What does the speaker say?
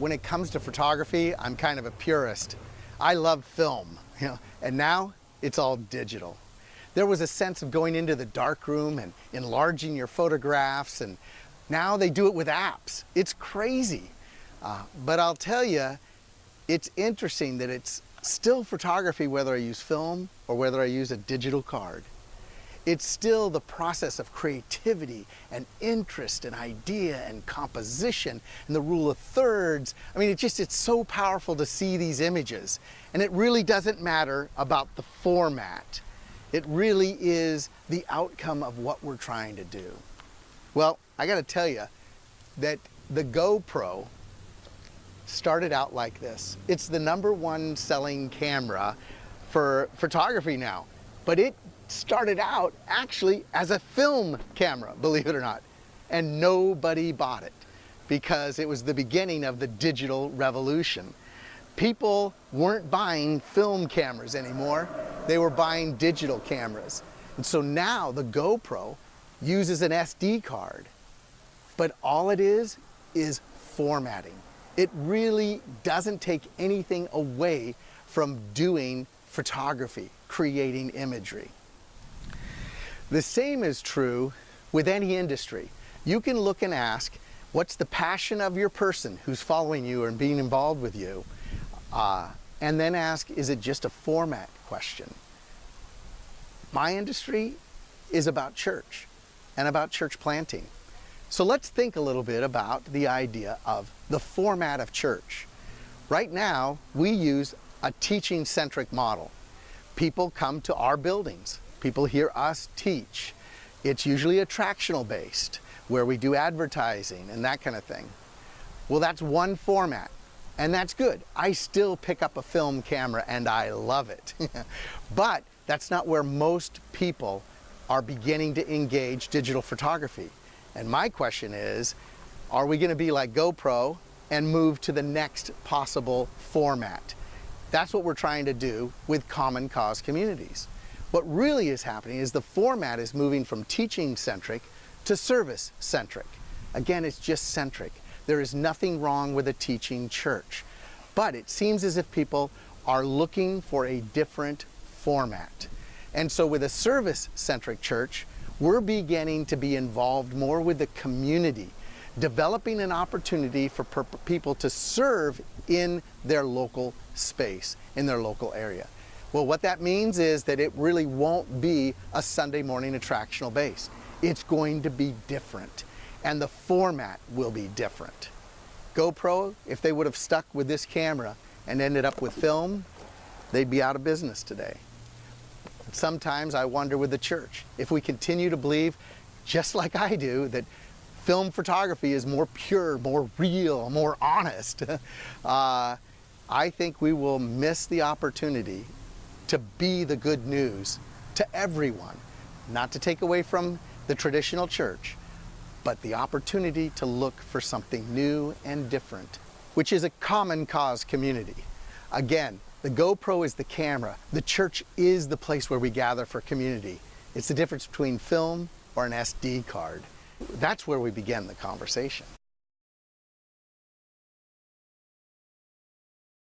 When it comes to photography, I'm kind of a purist. I love film, and now it's all digital. There was a sense of going into the darkroom and enlarging your photographs, and now they do it with apps. It's crazy. But I'll tell you, it's interesting that it's still photography whether I use film or whether I use a digital card. It's still the process of creativity and interest and idea and composition and the rule of thirds. I mean, it's so powerful to see these images. And it really doesn't matter about the format. It really is the outcome of what we're trying to do. Well, I gotta tell you that the GoPro started out like this. It's the #1 selling camera for photography now, but it started out actually as a film camera, believe it or not, and nobody bought it because it was the beginning of the digital revolution. People weren't buying film cameras anymore, they were buying digital cameras. And so now the GoPro uses an SD card, but all it is formatting. It really doesn't take anything away from doing photography, creating imagery. The same is true with any industry. You can look and ask, what's the passion of your person who's following you and being involved with you? And then ask, is it just a format question? My industry is about church and about church planting. So let's think a little bit about the idea of the format of church. Right now, we use a teaching-centric model. People come to our buildings. People hear us teach. It's usually attractional based, where we do advertising and that kind of thing. Well, that's one format, and that's good. I still pick up a film camera and I love it. But that's not where most people are beginning to engage digital photography. And my question is, are we going to be like GoPro and move to the next possible format? That's what we're trying to do with Common Cause communities. What really is happening is the format is moving from teaching-centric to service-centric. Again, it's just centric. There is nothing wrong with a teaching church. But it seems as if people are looking for a different format. And so with a service-centric church, we're beginning to be involved more with the community, developing an opportunity for people to serve in their local space, in their local area. Well, what that means is that it really won't be a Sunday morning attractional base. It's going to be different, and the format will be different. GoPro, if they would have stuck with this camera and ended up with film, they'd be out of business today. Sometimes I wonder with the church, if we continue to believe, just like I do, that film photography is more pure, more real, more honest, I think we will miss the opportunity to be the good news to everyone, not to take away from the traditional church, but the opportunity to look for something new and different, which is a common cause community. Again, the GoPro is the camera. The church is the place where we gather for community. It's the difference between film or an SD card. That's where we begin the conversation.